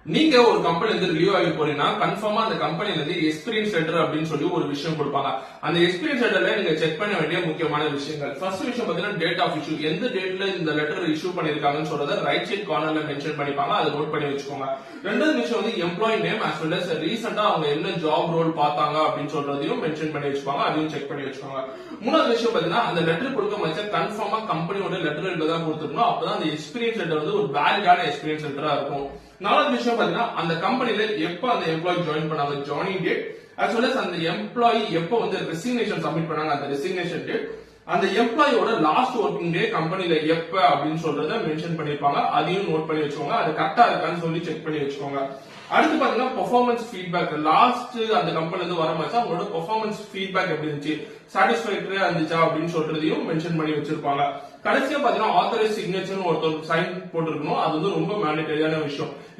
நீங்க ஒரு கம்பெனில இருந்து ரிலீவ் ஆகி போறீங்கன்னா கன்ஃபார்மா அந்த கம்பெனில இருந்து எக்ஸ்பீரியன்ஸ் லெட்டர் அப்படின்னு சொல்லி ஒரு விஷயம் கொடுப்பாங்க. அந்த எக்ஸ்பீரியன்ஸ் லெட்டர்ல நீங்க செக் பண்ண வேண்டிய முக்கியமான விஷயங்கள். ஃபர்ஸ்ட் விஷயம் பாத்தீங்கன்னா டேட் ஆஃப் இஷ்யூ. எந்த டேட்ல இந்த லெட்டர் இஷ்யூ பண்ணிருக்காங்கன்னு சொல்றத ரைட் சைட் கார்னர்ல மென்ஷன் பண்ணிப்பாங்க. அதை நோட் பண்ணி வச்சுக்கோங்க. ரெண்டாவது விஷயம் வந்து employee name as well as ரீசெண்டா அவங்க என்ன ஜாப் ரோல் பார்த்தாங்க அப்படின்னு சொல்றதையும் மென்ஷன் பண்ணி வச்சுப்பாங்க. அதையும் செக் பண்ணி வச்சுக்கோங்க. மூணாவது விஷயம் பாத்தீங்கன்னா அந்த லெட்டர் கொடுக்க மச்ச கன்ஃபார்மா கம்பெனியோட லெட்டர் தான் கொடுத்துருக்கணும். அப்பதான் அந்த எக்ஸ்பீரியன்ஸ் லெட்டர் வந்து ஒரு வேலிடான எக்ஸ்பீரியன்ஸ் லெட்டரா இருக்கும். நாலாவது விஷயம் பாத்தீங்கன்னா அந்த கம்பெனில எப்ப அந்த எம்ப்ளாயி ஜாயின் பண்ணாங்க, joining date as well as அந்த எம்ப்ளாயி எப்ப வந்து ரெசிக்னேஷன் சப்மிட் பண்ணாங்க, அந்த ரெசிக்னேஷன் டேட், அந்த எம்ப்ளாயோட லாஸ்ட் ஒர்க்கிங் டே கம்பெனில எப்ப அப்படின்னு சொல்றத மென்ஷன் பண்ணிருப்பாங்க. அதையும் நோட் பண்ணி வச்சுக்கோங்க. அது கரெக்டா இருக்கான்னு சொல்லி செக் பண்ணி வச்சுக்கோங்க. அடுத்து பாத்தீங்கன்னா பெர்ஃபார்மன்ஸ் ஃபீட்பேக். லாஸ்ட் அந்த கம்பெனில இருந்து வர மாதிரி அவங்களோட பெர்ஃபார்மன்ஸ் ஃபீட்பேக் எப்படி இருந்துச்சு, சாட்டிஸ்பேக்டரியா இருந்துச்சா அப்படின்னு சொல்றதையும் மென்ஷன் பண்ணி வச்சிருப்பாங்க. கடைசியா பாத்தீங்கன்னா ஆத்தரைஸ் சிக்னேச்சர் ஒருத்தர் சைன் போட்டிருக்கணும். அது வந்து ரொம்ப மேண்டேட்டரியான விஷயம்.